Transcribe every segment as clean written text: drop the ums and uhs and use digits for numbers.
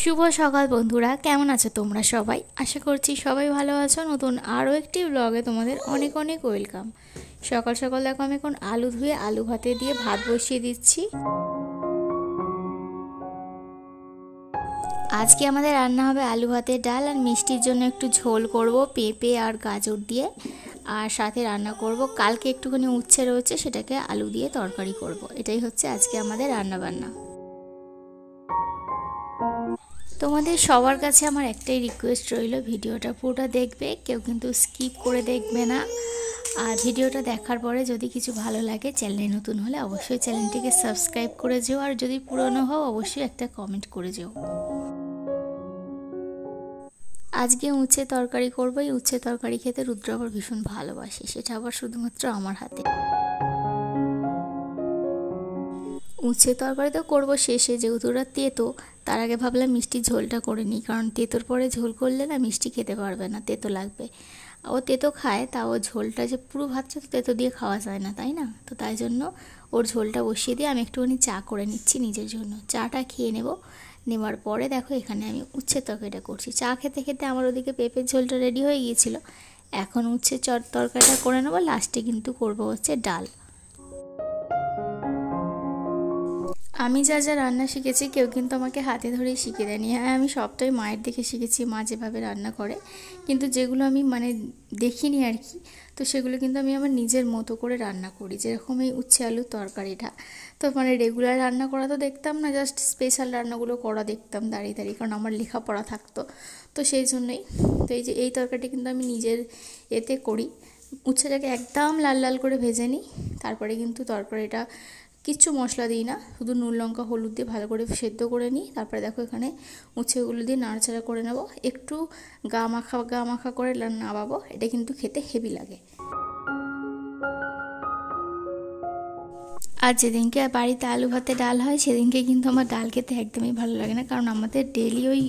শুভ সকাল বন্ধুরা, কেমন আছো তোমরা সবাই? আশা করছি সবাই ভালো আছো। নতুন আরও একটি ব্লগে তোমাদের অনেক অনেক ওয়েলকাম। সকাল সকাল দেখো আমি এখন আলু ধুয়ে আলু ভাতে দিয়ে ভাত বসিয়ে দিচ্ছি। আজকে আমাদের রান্না হবে আলু ভাতের ডাল, আর মিষ্টির জন্য একটু ঝোল করব পেঁপে আর গাজর দিয়ে, আর সাথে রান্না করব কালকে একটুখানি উচ্ছে রয়েছে, সেটাকে আলু দিয়ে তরকারি করব। এটাই হচ্ছে আজকে আমাদের রান্না বান্না। তোমাদের সবার কাছে আমার একটাই রিকোয়েস্ট রইল, ভিডিওটা পুরোটা দেখবে, কেউ কিন্তু স্কিপ করে দেখবে না। আর ভিডিওটা দেখার পরে যদি কিছু ভালো লাগে, চ্যানেলে নতুন হলে অবশ্যই চ্যানেলটিকে সাবস্ক্রাইব করে যেও, আর যদি পুরনো হও অবশ্যই একটা কমেন্ট করে যেও। আজকে উচ্ছে তরকারি করবো। এই উচ্ছে তরকারি খেতে রুদ্র আবার ভীষণ ভালোবাসে, সেটা আবার শুধুমাত্র আমার হাতে। উচ্ছে তরকারি তো করবো শেষে, যেহেতু ওরা তেতো, তার আগে ভাবলাম মিষ্টির ঝোলটা করে নিই, কারণ তেতোর পরে ঝোল করলে না মিষ্টি খেতে পারবে না, তেতো লাগবে। ও তেতো খায়, তাও ঝোলটা যে পুরো ভাতটা তো তেতো দিয়ে খাওয়া যায় না, তাই না? তো তাই জন্য ওর ঝোলটা বসিয়ে দিয়ে আমি একটুখানি চা করে নিচ্ছি নিজের জন্য। চাটা খেয়ে নেওয়ার পরে দেখো এখানে আমি উচ্ছের তরকারিটা করছি। চা খেতে খেতে আমার ওদিকে পেঁপের ঝোলটা রেডি হয়ে গিয়েছিলো। এখন উচ্ছে তরকারিটা করে নেবো, লাস্টে কিন্তু করবো হচ্ছে ডাল। আমি যা যা রান্না শিখেছি কেউ কিন্তু আমাকে হাতে ধরেই শিখিয়ে দেয়নি। হ্যাঁ, আমি সবটাই মায়ের দেখে শিখেছি, মা যেভাবে রান্না করে। কিন্তু যেগুলো আমি দেখিনি আর কি, তো সেগুলো কিন্তু আমি আমার নিজের মতো করে রান্না করি। যেরকম এই উচ্ছে আলুর তরকারিটা তো রেগুলার রান্না করা তো দেখতাম না, জাস্ট স্পেশাল রান্নাগুলো করা দেখতাম দাঁড়িয়ে দাঁড়িয়ে, কারণ আমার লেখাপড়া থাকতো। তো সেই জন্যই তো এই তরকারিটা কিন্তু আমি নিজের এতে করি। উচ্ছেটাকে একদম লাল লাল করে ভেজে নিই, তারপরে কিন্তু তরকারিটা কিচ্ছু মশলা দিই না, শুধু নুন লঙ্কা হলুদ দিয়ে ভালো করে সেদ্ধ করে নিই। তারপরে দেখো এখানে উচ্ছেগুলো দিয়ে নাড়াচাড়া করে নেব, একটু গা মাখা করে নামাবো। এটা কিন্তু খেতে হেভি লাগে। আর যেদিনকে বাড়িতে আলু ভাতে ডাল হয়, সেদিনকে কিন্তু আমার ডাল খেতে একদমই ভালো লাগে না, কারণ আমাদের ডেলি ওই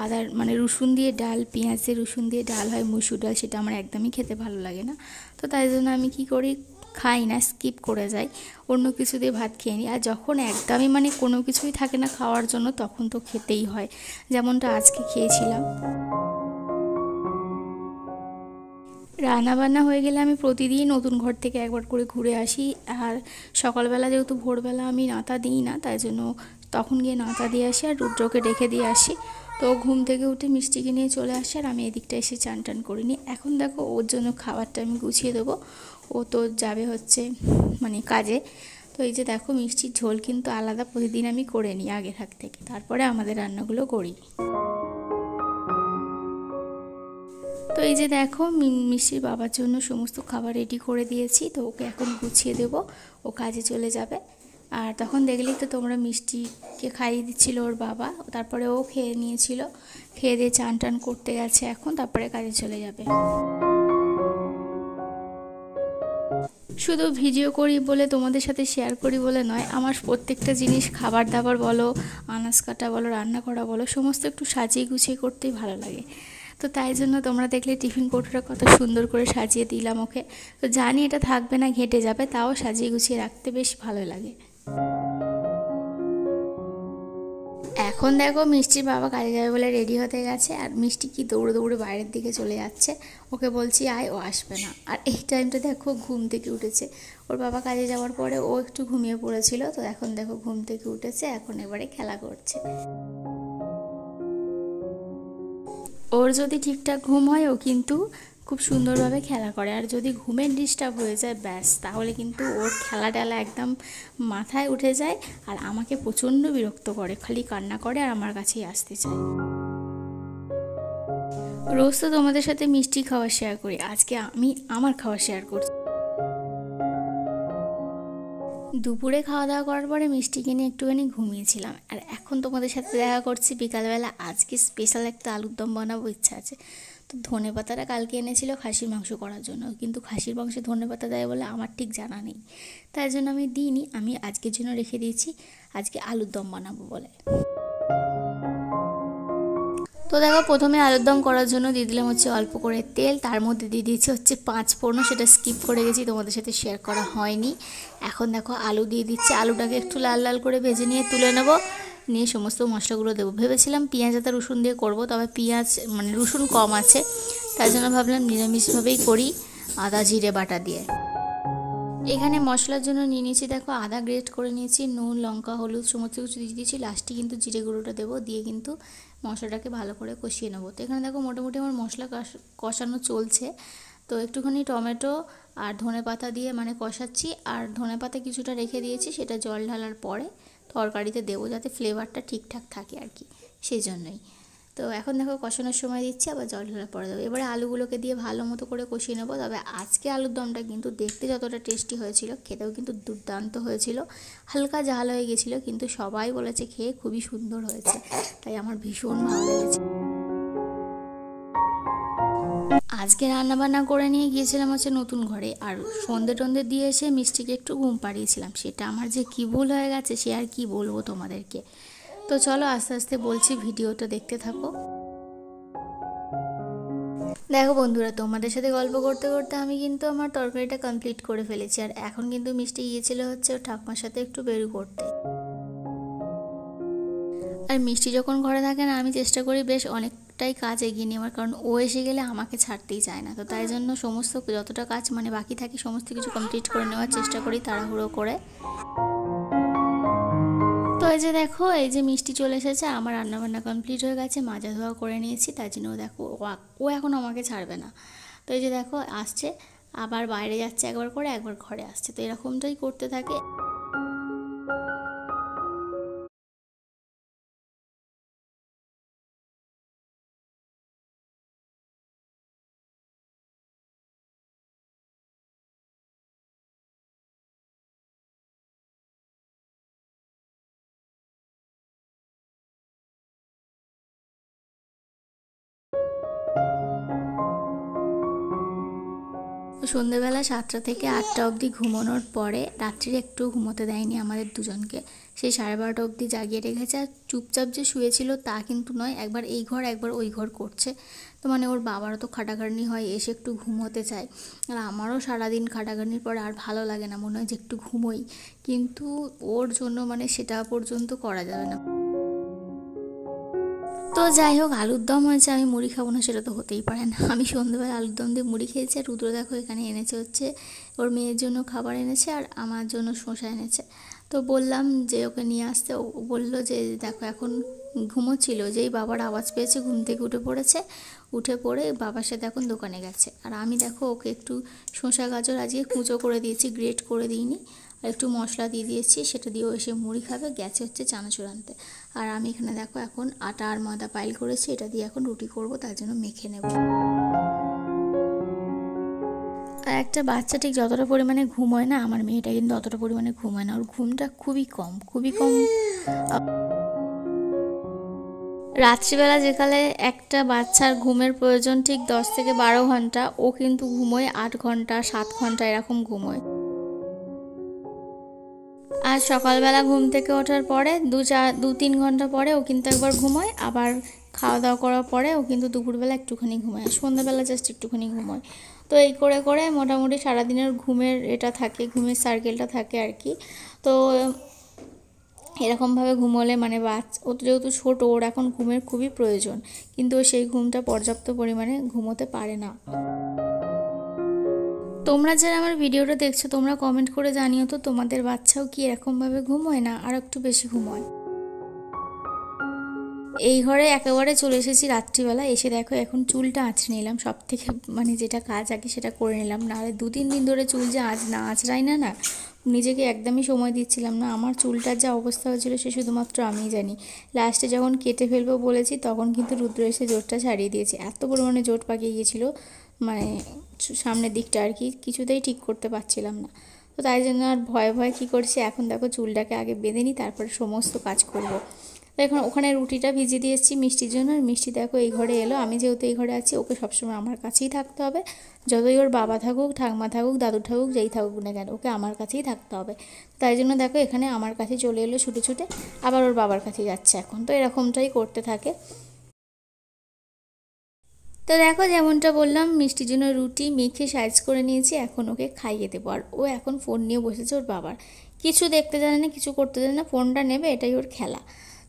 আদার রসুন দিয়ে ডাল, পেঁয়াজের রসুন দিয়ে ডাল হয়, মুসুর ডাল, সেটা আমার একদমই খেতে ভালো লাগে না। তো তাই জন্য আমি কি করি, খাই না, স্কিপ করে যাই, অন্য কিছু দিয়ে ভাত খেয়ে নিই। আর যখন একদমই কোনো কিছুই থাকে না খাওয়ার জন্য, তখন তো খেতেই হয়, যেমনটা আজকে খেয়েছিলাম। রান্নাবান্না হয়ে গেলে আমি প্রতিদিন নতুন ঘর থেকে একবার করে ঘুরে আসি। আর সকালবেলা যেহেতু ভোরবেলা আমি নাতা দিই না, তাই জন্য তখন গিয়ে নাতা দিয়ে আসি আর রুদ্রকে ডেকে দিয়ে আসি। তো ঘুম থেকে উঠে মিষ্টিকে নিয়ে চলে আসে, আর আমি এদিকটা এসে চান টান করিনি। এখন দেখো ওর জন্য খাবারটা আমি গুছিয়ে দেবো। ও তো যাবে হচ্ছে কাজে। তো এই যে দেখো মিষ্টির ঝোল কিন্তু আলাদা প্রতিদিন আমি করে নিই আগে থেকে, তারপরে আমাদের রান্নাগুলো করি। তো এই যে দেখো মিষ্টির বাবার জন্য সমস্ত খাবার রেডি করে দিয়েছি। তো ওকে এখন গুছিয়ে দেবো, ও কাজে চলে যাবে। আর তখন দেখলেই তো তোমরা, মিষ্টিকে খাইয়ে দিচ্ছিল ওর বাবা, তারপরে ও খেয়ে নিয়েছিল, খেয়ে দিয়ে চান টান করতে গেছে এখন, তারপরে কাজে চলে যাবে। শুধু ভিডিও করি বলে, তোমাদের সাথে শেয়ার করি বলে নয়, আমার প্রত্যেকটা জিনিস, খাবার দাবার বলো, আনাজ কাটা বলো, রান্না করা বলো, সমস্ত একটু সাজিয়ে গুছিয়ে করতেই ভালো লাগে। তো তাই জন্য তোমরা দেখলে টিফিন কৌটোটা কত সুন্দর করে সাজিয়ে দিলাম ওকে। তো জানি এটা থাকবে না, ঘেঁটে যাবে, তাও সাজিয়ে গুছিয়ে রাখতে বেশ ভালো লাগে। এখন দেখো মিষ্টির বাবা কাজে যাবে বলে রেডি হতে গেছে, আর মিষ্টি কি দৌড়ে দৌড়ে বাইরের দিকে চলে যাচ্ছে। ওকে বলছি আয়, ও আসবে না। আর এই টাইমটা দেখো ঘুম থেকে উঠেছে। ওর বাবা কাজে যাওয়ার পরে ও একটু ঘুমিয়ে পড়েছিল, তো এখন দেখো ঘুম থেকে উঠেছে, এখন এবারে খেলা করছে। ওর যদি ঠিকঠাক ঘুম হয়, ও কিন্তু খুব সুন্দরভাবে খেলা করে। আর যদি ঘুমের ডিস্টার্ব হয়ে যায়, ব্যাস, তাহলে কিন্তু ওর খেলা টেলা একদম মাথায় উঠে যায়, আর আমাকে প্রচণ্ড বিরক্ত করে, খালি কান্না করে আর আমার কাছেই আসতে চায়। রোজ তো তোমাদের সাথে মিষ্টি খাওয়া শেয়ার করি, আজকে আমি আমার খাওয়া শেয়ার করছি। দুপুরে খাওয়া দাওয়া করার পরে মিষ্টিকে নিয়ে একটুখানি ঘুমিয়েছিলাম, আর এখন তোমাদের সাথে দেখা করছি বিকালবেলা। আজকে স্পেশাল একটা আলুর দম বানাবো, ইচ্ছা আছে। তো ধনেপাতাটা কালকে এনেছিল খাসির মাংস করার জন্য, কিন্তু খাসির মাংসে ধনেপাতা দেয় বলে আমার ঠিক জানা নেই, তাই জন্য আমি দিইনি। আমি আজকের জন্য রেখে দিয়েছি, আজকে আলুর দম বানাবো বলে। তো দেখো প্রথমে আলুর দম করার জন্য দিয়ে দিলাম হচ্ছে অল্প করে তেল, তার মধ্যে দিয়ে দিয়েছি হচ্ছে 5 ফোড়ন, সেটা স্কিপ করে গেছি, তোমাদের সাথে শেয়ার করা হয়নি। এখন দেখো আলু দিয়ে দিচ্ছি, আলুটাকে একটু লাল লাল করে ভেজে নিয়ে তুলে নেব। নিয়ে সমস্ত মশলাগুলো দেবো। ভেবেছিলাম পেঁয়াজ আদা রসুন দিয়ে করব, তবে পেঁয়াজ মানে রসুন কম আছে, তাই জন্য ভাবলাম নিরামিষভাবেই করি আদা জিরে বাটা দিয়ে। এখানে মশলার জন্য নিয়ে নিয়েছি দেখো আদা গ্রেট করে নিয়েছি, নুন লঙ্কা হলুদ সমস্ত কিছু দিয়ে দিয়েছি, লাস্টে কিন্তু জিরে গুঁড়োটা দেবো, দিয়ে কিন্তু মশলাটাকে ভালো করে কষিয়ে নেবো। তো এখানে দেখো মোটামুটি আমার মশলা কষানো চলছে। তো একটুখানি টমেটো আর ধনেপাতা দিয়ে মানে কষাচ্ছি, আর ধনেপাতা কিছুটা রেখে দিয়েছি, সেটা জল ঢালার পরে তরকারিতে দেবো যাতে ফ্লেভারটা ঠিকঠাক থাকে আর কি, সেই জন্যই। তো এখন দেখো কষানোর সময় দিচ্ছি, আবার জল ঢালার পরে দেবো। এবারে আলুগুলোকে দিয়ে ভালো মতো করে কষিয়ে নেবো। তবে আজকে আলুর দমটা কিন্তু দেখতে যতটা টেস্টি হয়েছিল, খেতেও কিন্তু দুর্দান্ত হয়েছিল। হালকা ঝাল হয়ে গেছিলো, কিন্তু সবাই বলেছে খেয়ে খুবই সুন্দর হয়েছে, তাই আমার ভীষণ ভালো লেগেছে। আজকে রান্নাবান্না করে নিয়ে গিয়েছিলাম হচ্ছে নতুন ঘরে, আর সন্ধে টন্ধে দিয়ে এসে মিষ্টিকে একটু ঘুম পাড়িয়েছিলাম। সেটা আমার যে কী ভুল হয়ে গেছে সে আর কি বলবো তোমাদেরকে। তো চলো আস্তে আস্তে বলছি, ভিডিওটা দেখতে থাকো। দেখো বন্ধুরা, তোমাদের সাথে গল্প করতে করতে আমি কিন্তু আমার তরকারিটা কমপ্লিট করে ফেলেছি, আর এখন কিন্তু মিষ্টি গিয়েছিল হচ্ছে ওর ঠাকুমার সাথে একটু বেরু করতে। আর মিষ্টি যখন ঘরে থাকে না, আমি চেষ্টা করি বেশ অনেকটাই কাজ এগিয়ে নেওয়ার, কারণ ও এসে গেলে আমাকে ছাড়তেই চায় না। তো তাই জন্য সমস্ত যতটা কাজ মানে বাকি থাকে সমস্ত কিছু কমপ্লিট করে নেওয়ার চেষ্টা করি তাড়াহুড়ো করে। তো এই যে দেখো, এই যে মিষ্টি চলে এসেছে, আমার রান্নাবান্না কমপ্লিট হয়ে গেছে, মাজা ধোয়া করে নিয়েছি, তার জন্য দেখো ও এখন আমাকে ছাড়বে না। তো এই যে দেখো আসছে, আবার বাইরে যাচ্ছে একবার করে, একবার ঘরে আসছে, তো এরকমটাই করতে থাকে। সন্ধ্যেবেলা 7টা থেকে 8টা অবধি ঘুমানোর পরে রাত্রির একটু ঘুমোতে দেয়নি আমাদের দুজনকে, সেই 12:30 অবধি জাগিয়ে রেখেছে। আর চুপচাপ যে শুয়েছিল তা কিন্তু নয়, একবার এই ঘর একবার ওই ঘর করছে। তো মানে ওর বাবারও তো খাটাখাটনি হয়, এসে একটু ঘুমোতে চায়, আর আমারও সারাদিন খাটাখাটনির পরে আর ভালো লাগে না, মনে হয় যে একটু ঘুমোই, কিন্তু ওর জন্য মানে সেটা পর্যন্ত করা যাবে না। তো যাই হোক, আলুর দম হয়েছে, আমি মুড়ি খাবো না সেটা তো হতেই পারে না। আমি সন্ধ্যেবেলা আলুর দম দিয়ে মুড়ি খেয়েছি, আর রুদ্র দেখো এখানে এনেছে হচ্ছে ওর মেয়ের জন্য খাবার এনেছে, আর আমার জন্য শসা এনেছে। তো বললাম যে ওকে নিয়ে আসতে, ও বললো যে দেখো এখন ঘুমোচ্ছিল, যেই বাবার আওয়াজ পেয়েছে ঘুম থেকে উঠে পড়েছে, উঠে পড়ে বাবার সাথে এখন দোকানে গেছে। আর আমি দেখো ওকে একটু শসা গাজর আজকে কুচো করে দিয়েছি, গ্রেট করে দিইনি, আর একটু মশলা দিয়ে দিয়েছি, সেটা দিয়েও এসে মুড়ি খাবে, গেছে হচ্ছে চানাচুর আনতে। আর আমি এখানে দেখো এখন আটা আর ময়দা পাইল করেছি, এটা দিয়ে এখন রুটি করব, তার জন্য মেখে নেব। আর একটা বাচ্চা ঠিক যতটা পরিমাণে ঘুমোয় না, আমার মেয়েটা কিন্তু অতটা পরিমাণে ঘুমায় না, ওর ঘুমটা খুবই কম খুবই কম। রাত্রিবেলা যেকালে একটা বাচ্চার ঘুমের প্রয়োজন ঠিক 10 থেকে 12 ঘন্টা, ও কিন্তু ঘুমোয় 8 ঘন্টা 7 ঘন্টা এরকম ঘুমোয়। আর সকালবেলা ঘুম থেকে ওঠার পরে 2-3 ঘন্টা পরে ও কিন্তু একবার ঘুমোয়, আবার খাওয়া দাওয়া করার পরে ও কিন্তু দুপুরবেলা একটুখানি ঘুমায়, সন্ধ্যাবেলা জাস্ট একটুখানি ঘুমোয়। তো এই করে করে মোটামুটি সারাদিনের ঘুমের এটা থাকে, ঘুমের সার্কেলটা থাকে আর কি। তো এরকমভাবে ঘুমোলে মানে ও তো যেহেতু ছোটো, ওর এখন ঘুমের খুবই প্রয়োজন, কিন্তু ও সেই ঘুমটা পর্যাপ্ত পরিমাণে ঘুমোতে পারে না। তোমরা যারা আমার ভিডিওটা দেখছো তোমরা কমেন্ট করে জানিও তো, তোমাদের বাচ্চাও কি এরকমভাবে ঘুমোয় না আর একটু বেশি ঘুমোয়। এই ঘরে একেবারে চলে এসেছি রাত্রিবেলা, এসে দেখো এখন চুলটা আঁচড়ে নিলাম, সব থেকে মানে যেটা কাজ আগে সেটা করে নিলাম, নাহলে 2-3 দিন ধরে চুল যে আঁচড়াই না নিজেকে একদমই সময় দিচ্ছিলাম না। আমার চুলটার যা অবস্থা হয়েছিল সে শুধুমাত্র আমিই জানি। লাস্টে যখন কেটে ফেলবো বলেছি তখন কিন্তু রুদ্র এসে জোটটা ছাড়িয়ে দিয়েছে, এত পরিমাণে জোট পাকিয়ে গিয়েছিলো মানে সামনের দিকটা আর কি, কিছুতেই ঠিক করতে পারছিলাম না। তো তাই জন্য আর ভয়ে ভয়ে কী করছি, এখন দেখো চুলটাকে আগে বেঁধে নিই, তারপরে সমস্ত কাজ করব। তো এখন ওখানে রুটিটা ভিজিয়ে দিয়ে এসেছি মিষ্টির জন্য, আর মিষ্টি দেখো এই ঘরে এলো, আমি যেহেতু এই ঘরে আছি ওকে সবসময় আমার কাছেই থাকতে হবে, যতই ওর বাবা থাকুক ঠাকমা থাকুক দাদু থাকুক যেই থাকুক না কেন, ওকে আমার কাছেই থাকতে হবে। তাই জন্য দেখো এখানে আমার কাছে চলে এলো ছুটে ছুটে, আবার ওর বাবার কাছে যাচ্ছে এখন, তো এরকমটাই করতে থাকে। তো দেখো যেমনটা বললাম, মিষ্টির জন্য রুটি মেখে সাইজ করে নিয়েছি, এখন ওকে খাইয়ে দেবো। আর ও এখন ফোন নিয়ে বসেছে ওর বাবার, কিছু দেখতে জানে না কিছু করতে জানে না, ফোনটা নেবে এটাই ওর খেলা।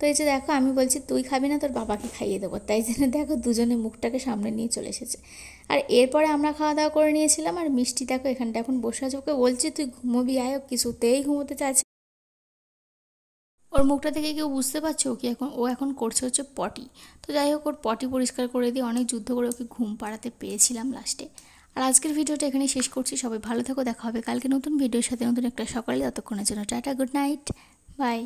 তো এই যে দেখো আমি বলছি তুই খাবি না, তোর বাবাকে খাইয়ে দেবো, তাই জন্য দেখো দুজনে মুখটাকে সামনে নিয়ে চলে এসেছে। আর এরপরে আমরা খাওয়া দাওয়া করে নিয়েছিলাম, আর মিষ্টি দেখো এখানটা এখন বসে আছে, ওকে বলছি তুই ঘুমোবি আয়, ও কিছুতেই ঘুমোতে চাইছে। ওর মুখটা থেকে কেউ বুঝতে পারছে ও এখন করছে হচ্ছে পটি। তো যাই হোক, ওর পটি পরিষ্কার করে দিয়ে অনেক যুদ্ধ করে ওকে ঘুম পাড়াতে পেরেছিলাম লাস্টে। আর আজকের ভিডিওটা এখানেই শেষ করছি। সবাই ভালো থাকো, দেখা হবে কালকে নতুন ভিডিওর সাথে, নতুন একটা সকালে। ততক্ষণের জন্য টাটা, গুড নাইট, বাই।